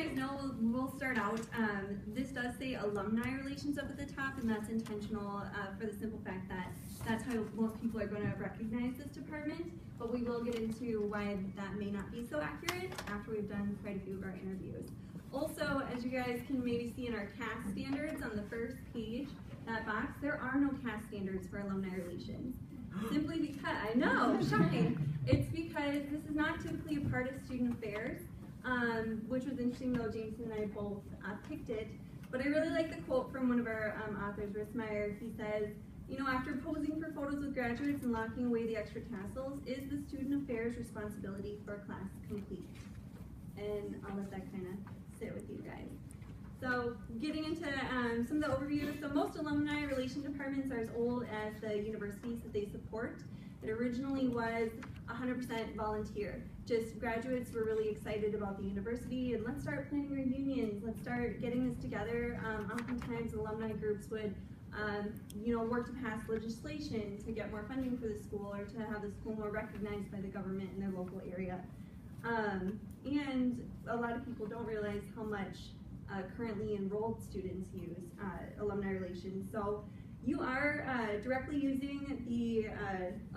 guys know, we'll start out. This does say Alumni Relations up at the top, and that's intentional for the simple fact that that's how most people are going to recognize this department, but we will get into why that may not be so accurate after we've done quite a few of our interviews. Also, as you guys can maybe see in our CAS standards on the first page, that box, there are no CAS standards for Alumni Relations. Simply because, I know, shocking. It's because this is not typically a part of student affairs, which was interesting though Jameson and I both picked it. But I really like the quote from one of our authors, Rismeyer. He says, you know, after posing for photos with graduates and locking away the extra tassels, is the student affairs responsibility for a class complete? And I'll let that kind of sit with you guys. So getting into some of the overview, so most alumni relation departments are as old as the universities that they support. It originally was 100% volunteer. Just graduates were really excited about the university and let's start planning reunions, let's start getting this together. Oftentimes alumni groups would you know, work to pass legislation to get more funding for the school or to have the school more recognized by the government in their local area. And a lot of people don't realize how much currently enrolled students use alumni relations. So you are directly using the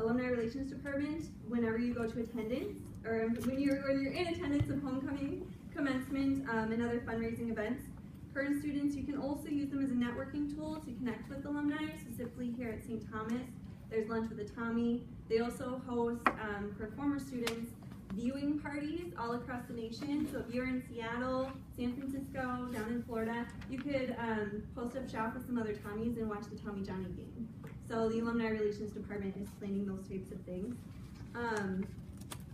alumni relations department whenever you go to attendance, or when you're in attendance of homecoming, commencement, and other fundraising events. Current students, you can also use them as a networking tool to connect with alumni, specifically here at St. Thomas. There's Lunch with a Tommy. They also host, for former students, viewing parties all across the nation. So if you're in Seattle, San Francisco, down in Florida, you could post up shop with some other Tommies and watch the Tommy Johnny game. So the Alumni Relations Department is planning those types of things.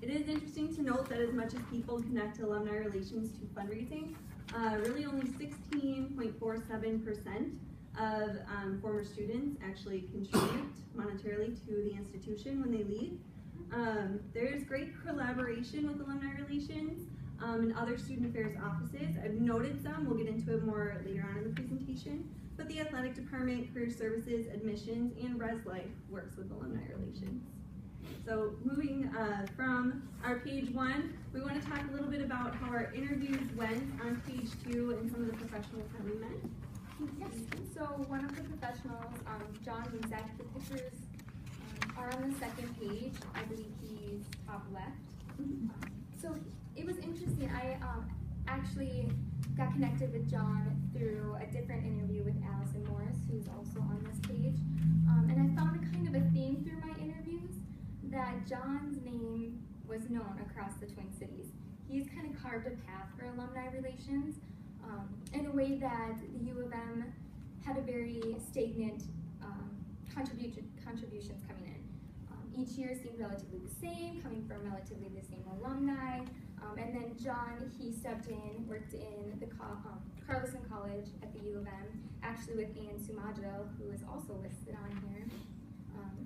It is interesting to note that as much as people connect alumni relations to fundraising, really only 16.47% of former students actually contribute monetarily to the institution when they leave. There's great collaboration with Alumni Relations and other student affairs offices. I've noted some, we'll get into it more later on in the presentation, but the athletic department, career services, admissions, and Res Life works with Alumni Relations. So moving from our page 1, we want to talk a little bit about how our interviews went on page 2 and some of the professionals that we met. Yes, so one of the professionals, John and Zach, the pictures are on the second page. I believe he's top left. So it was interesting. I actually got connected with John through a different interview with Allison Morris, who's also on this page. And I found a kind of a theme through my interviews that John's name was known across the Twin Cities. He's kind of carved a path for alumni relations in a way that the U of M had a very stagnant contributions coming in. Each year seemed relatively the same, coming from relatively the same alumni. And then John, he stepped in, worked in the Carlson College at the U of M, actually with Ann Sumadjo, who is also listed on here,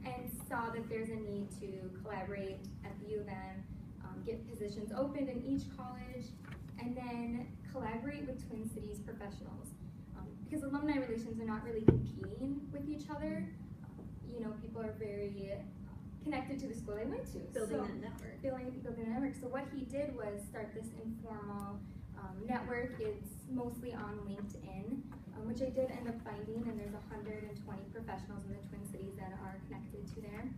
and saw that there's a need to collaborate at the U of M, get positions opened in each college, and then collaborate with Twin Cities professionals. Because alumni relations are not really competing with each other. You know, people are very connected to the school they went to. Building that network. Building a network. So what he did was start this informal network. It's mostly on LinkedIn, which I did end up finding, and there's 120 professionals in the Twin Cities that are connected to there.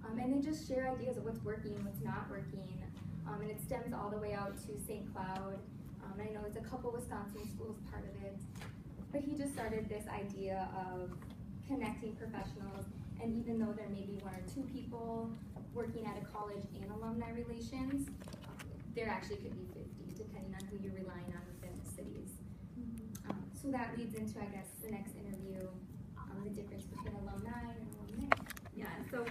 And they just share ideas of what's working, what's not working, and it stems all the way out to St. Cloud. I know there's a couple Wisconsin schools part of it, but he just started this idea of connecting professionals. And even though there may be 1 or 2 people working at a college in alumni relations, there actually could be 50, depending on who you're relying on within the cities. So that leads into, I guess, the next interview, the difference between alumni and alumni. Yeah, so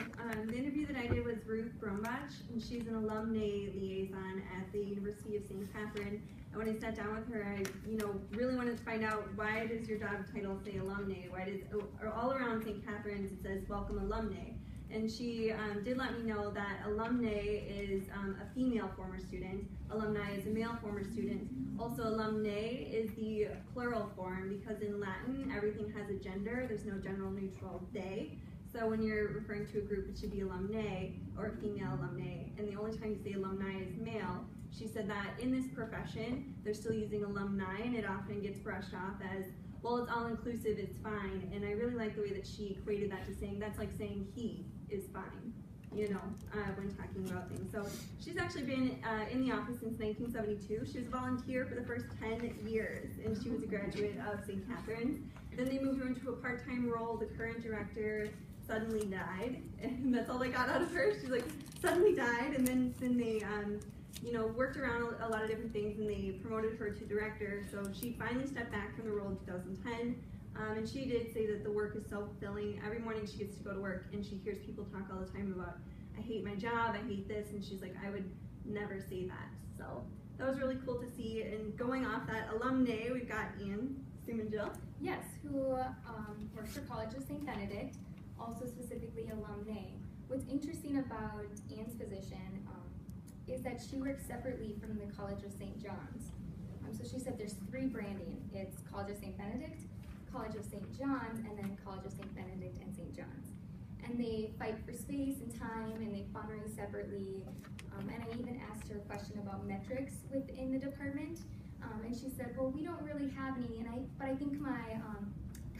the interview that I did was Ruth Grumbach, and she's an alumni liaison at the University of St. Catherine. And when I sat down with her, I, really wanted to find out, why does your job title say alumni? Why does, or all around St. Catherine's it says welcome alumni? And she did let me know that alumni is a female former student, alumni is a male former student. Also, alumnae is the plural form because in Latin everything has a gender. There's no general neutral they. So when you're referring to a group, it should be alumni or female alumni. And the only time you say alumni is male. She said that in this profession, they're still using alumni, and it often gets brushed off as, well, it's all inclusive, it's fine. And I really like the way that she equated that to saying that's like saying he is fine, you know, when talking about things. So she's actually been in the office since 1972. She was a volunteer for the first 10 years, and she was a graduate of St. Catherine's. Then they moved her into a part-time role. The current director suddenly died, and that's all they got out of her. She's like, suddenly died, and then they you know, worked around a lot of different things, and they promoted her to director. So she finally stepped back from the role in 2010, and she did say that the work is so fulfilling. Every morning she gets to go to work, and she hears people talk all the time about, I hate my job, I hate this, and she's like, I would never say that. So that was really cool to see. And going off that alumni, we've got Ann Jill. Yes, who works for College of St. Benedict, also specifically alumni. What's interesting about Ann's position is that she works separately from the College of St. John's. So she said there's 3 branding. It's College of St. Benedict, College of St. John's, and then College of St. Benedict and St. John's. And they fight for space and time, and they fundraise separately. And I even asked her a question about metrics within the department. And she said, well, we don't really have any, but I think my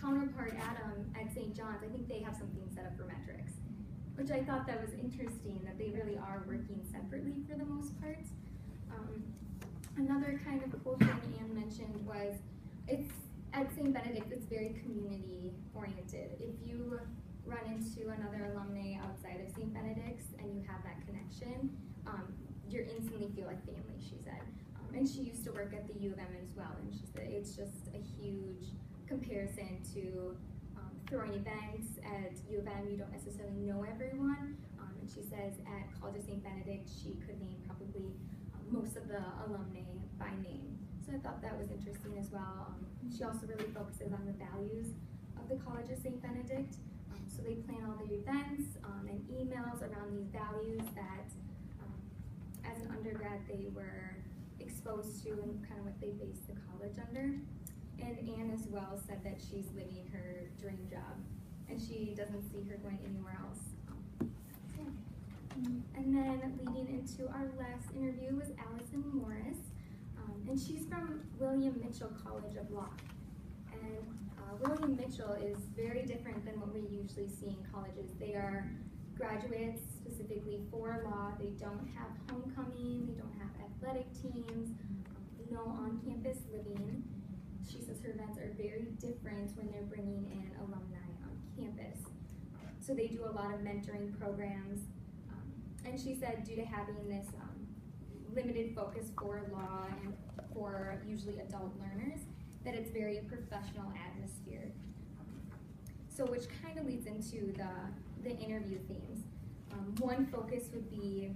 counterpart, Adam, at St. John's, I think they have something set up for metrics. Which I thought that was interesting, that they really are working separately for the most part. Another kind of cool thing Ann mentioned was, it's at St. Benedict, it's very community oriented. If you run into another alumni outside of St. Benedict's and you have that connection, you instantly feel like family, she said. And she used to work at the U of M as well, and she said it's just a huge comparison to throwing events at U of M. You don't necessarily know everyone, and she says at College of St. Benedict she could name probably most of the alumni by name. So I thought that was interesting as well. She also really focuses on the values of the College of St. Benedict. So they plan all their events and emails around these values that as an undergrad they were exposed to and kind of what they based the college under. And Ann as well said that she's living her dream job and she doesn't see her going anywhere else. And then leading into our last interview was Allison Morris, and she's from William Mitchell College of Law. And William Mitchell is very different than what we usually see in colleges. They are graduates specifically for law. They don't have homecoming, they don't have athletic teams, no on-campus living. She says her events are very different when they're bringing in alumni on campus. So they do a lot of mentoring programs. And she said due to having this limited focus for law and for usually adult learners, that it's very professional atmosphere. So which kind of leads into the interview themes. One focus would be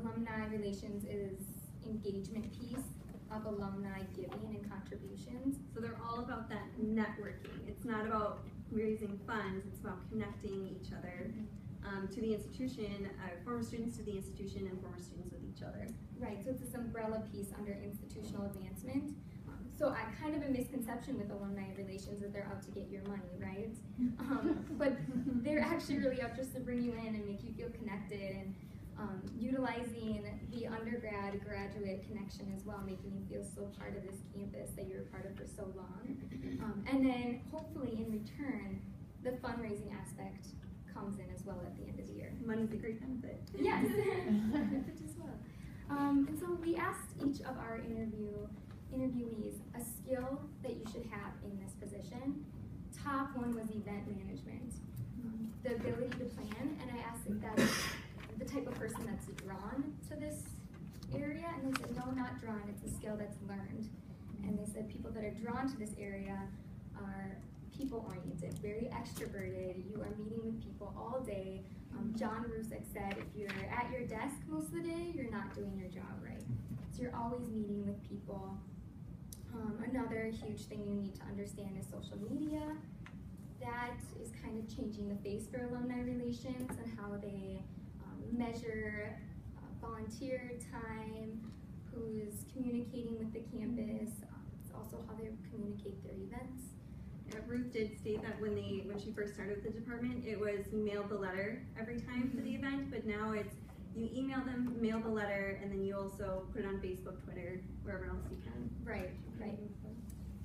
Alumni Relations is engagement piece of alumni giving and contributions. So they're all about that networking. It's not about raising funds, it's about connecting each other to the institution, former students to the institution, and former students with each other. Right, so it's this umbrella piece under institutional advancement. So I kind of a misconception with alumni relations that they're out to get your money, right? But they're actually really out just to bring you in and make you feel connected, and utilizing the undergrad graduate connection as well, making you feel so part of this campus that you're a part of for so long. And then hopefully in return, the fundraising aspect comes in as well at the end of the year. Money's a great benefit. Yes, benefit as well. And so we asked each of our interviewees a skill that you should have in this position. Top one was event management, the ability to plan, and I asked if that's the type of person that's drawn to this area, and they said no, not drawn, it's a skill that's learned. And they said people that are drawn to this area are people-oriented, very extroverted, you are meeting with people all day. John Rusick said if you're at your desk most of the day, you're not doing your job right. So you're always meeting with people. Another huge thing you need to understand is social media. That is kind of changing the face for alumni relations and how they measure volunteer time, who's communicating with the campus. It's also how they communicate their events. Ruth did state that when she first started with the department, it was you mailed the letter every time for the event, but now it's you email them, mail the letter, and then you also put it on Facebook, Twitter, wherever else you can. Right.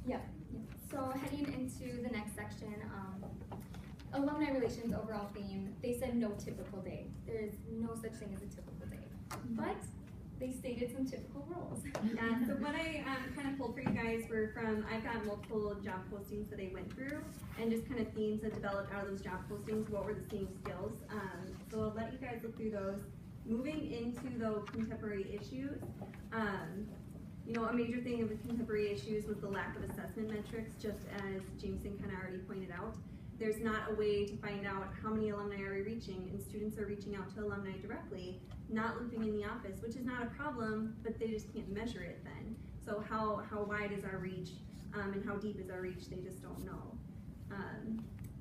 Yeah. So heading into the next section, Alumni Relations overall theme, they said no typical day. There is no such thing as a typical day. But they stated some typical roles. Yeah, so what I kind of pulled for you guys were from, I've got multiple job postings that I went through, and just kind of themes that developed out of those job postings, what were the same skills. So I'll let you guys look through those. Moving into the contemporary issues, a major thing of the contemporary issues was the lack of assessment metrics, just as Jameson kind of already pointed out. There's not a way to find out how many alumni are we reaching, and students are reaching out to alumni directly, not looping in the office, which is not a problem, but they just can't measure it then. So how wide is our reach, and how deep is our reach, they just don't know.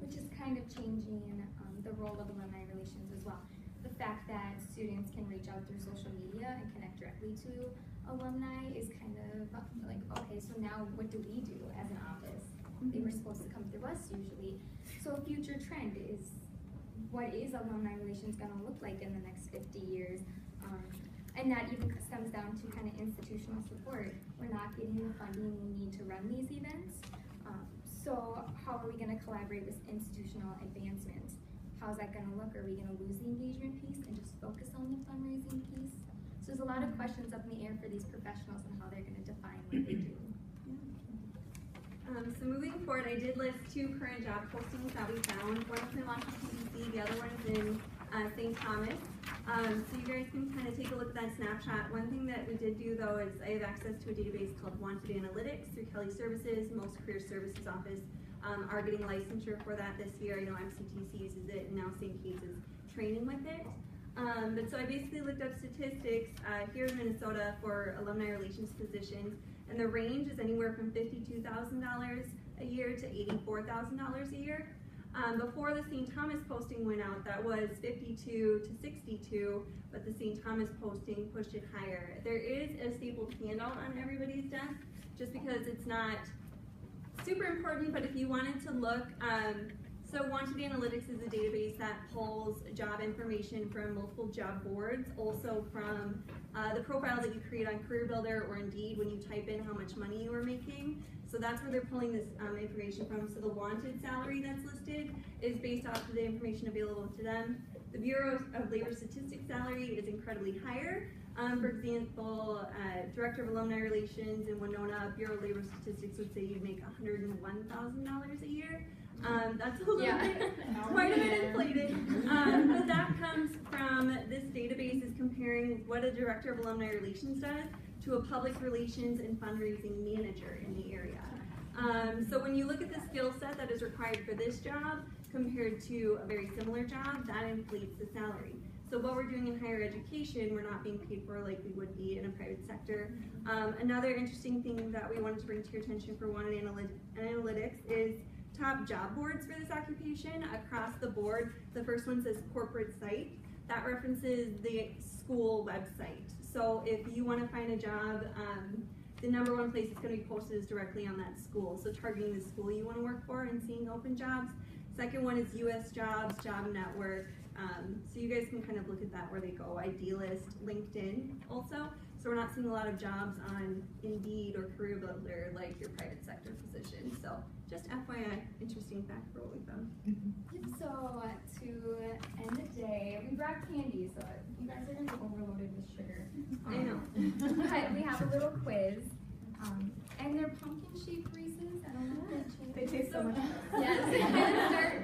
Which is kind of changing the role of Alumni Relations as well. The fact that students can reach out through social media and connect directly to alumni is kind of like, okay, so now what do we do as an office? They were supposed to come through us usually. So a future trend is, what is Alumni Relations going to look like in the next 50 years? And that even stems down to kind of institutional support. We're not getting the funding we need to run these events. So how are we going to collaborate with institutional advancement? How's that going to look? Are we going to lose the engagement piece and just focus on the fundraising piece? So there's a lot of questions up in the air for these professionals and how they're going to define what they do. So moving forward, I did list 2 current job postings that we found. One is in Washington, D.C., the other one is in St. Thomas. So you guys can kind of take a look at that snapshot. One thing that we did do, though, is I have access to a database called Wanted Analytics through Kelly Services. Most career services office are getting licensure for that this year. I know MCTC uses it, and now St. Kate's is training with it. But so I basically looked up statistics here in Minnesota for alumni relations positions, and the range is anywhere from $52,000 a year to $84,000 a year. Before the St. Thomas posting went out, that was 52 to 62, but the St. Thomas posting pushed it higher. There is a stapled handout on everybody's desk, just because it's not super important, but if you wanted to look, so Wanted Analytics is a database that pulls job information from multiple job boards, also from the profile that you create on CareerBuilder or Indeed when you type in how much money you are making. So that's where they're pulling this information from. So the wanted salary that's listed is based off of the information available to them. The Bureau of Labor Statistics salary is incredibly higher. For example, Director of Alumni Relations in Winona, Bureau of Labor Statistics would say you'd make $101,000 a year. That's a little bit, quite a bit inflated. But that comes from this database is comparing what a Director of Alumni Relations does to a public relations and fundraising manager in the area. So when you look at the skill set that is required for this job compared to a very similar job, that inflates the salary. So what we're doing in higher education, we're not being paid for like we would be in a private sector. Another interesting thing that we wanted to bring to your attention for Wanted Analytics is top job boards for this occupation across the board. The first one says corporate site. That references the school website. So if you want to find a job, the #1 place it's going to be posted is directly on that school. So targeting the school you want to work for and seeing open jobs. Second one is US Jobs, Job Network. So you guys can kind of look at that where they go. Idealist, LinkedIn also. So we're not seeing a lot of jobs on Indeed or CareerBuilder like your private sector position. So just FYI, interesting fact for what we found. So to end the day, we brought candy, so you guys are going to be overloaded with sugar. I know. But we have a little quiz. And they're pumpkin-shaped Reese's. I don't know if they taste so much. Yes.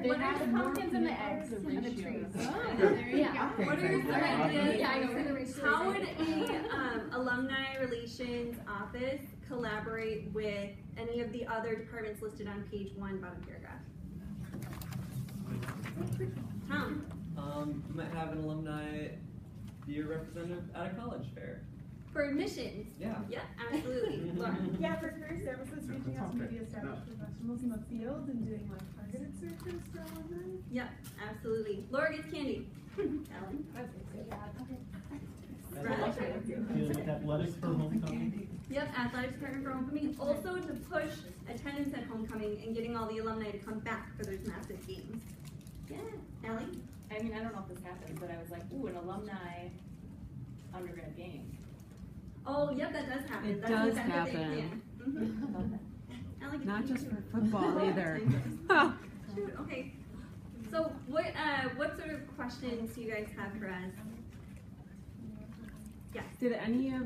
They have the pumpkins and the eggs and the trees. Yeah. What are some ideas? Yeah, I know. The ratios. How would a alumni relations office collaborate with any of the other departments listed on page 1, bottom paragraph? Tom? You might have an alumni be your representative at a college fair. For admissions? Yeah. Yeah, absolutely. Laura? Yeah, for career services, reaching out to maybe established professionals in the field and doing like targeted searches for alumni. Yep, absolutely. Laura gets candy. Ellen? That's it. Right. Athletics for homecoming. Yep, athletic department for homecoming. Also to push attendance at homecoming and getting all the alumni to come back for those massive games. Yeah, Allie? I mean, I don't know if this happens, but I was like, ooh, an alumni undergrad game. Oh, yep, that does happen. It That's does an event that they happen. plan. Okay. Allie, get Not you just to- for football either. Shoot, okay. So what sort of questions do you guys have for us? Yes. Did any of